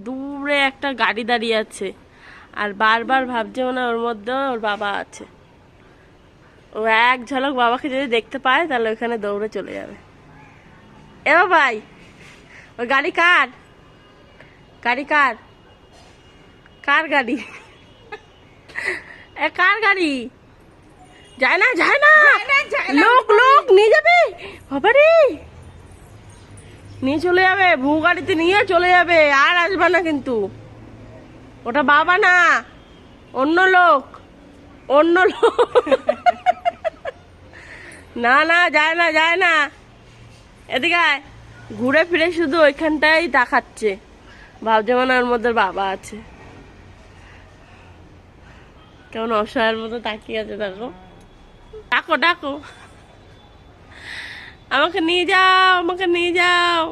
দূরে একটা গাড়ি দাঁড়িয়ে আছে, আর বারবার ভাবছে মনে হয় ওর মধ্যে ওর বাবা আছে। ও এক ঝলক বাবাকে যদি দেখতে পায় তাহলে ওখানে দৌড়ে চলে যাবে। এ ভাই, ওই গাড়ি কার? গাড়ি কার? কার গাড়ি? এ কার গাড়ি? যায় না, যায় না, লোক লোক নিয়ে যাবে। বাবারে, নিয়ে চলে যাবে, ভূ গাড়িতে নিয়ে চলে যাবে, আর আসবে না কিন্তু। ওটা বাবা না, অন্য লোক, অন্য লোক। না না, যায় না, যায় না। এদিকে আয়। ঘুরে ফিরে শুধু ওইখানটাই দেখাচ্ছে, ভাবছে মানে ওর মধ্যে বাবা আছে। কেমন অসহায়ের মতো তাকিয়ে আছে দেখো। ডাকো ডাকো, আমাকে নিয়ে যাও, আমাকে নিয়ে যাও।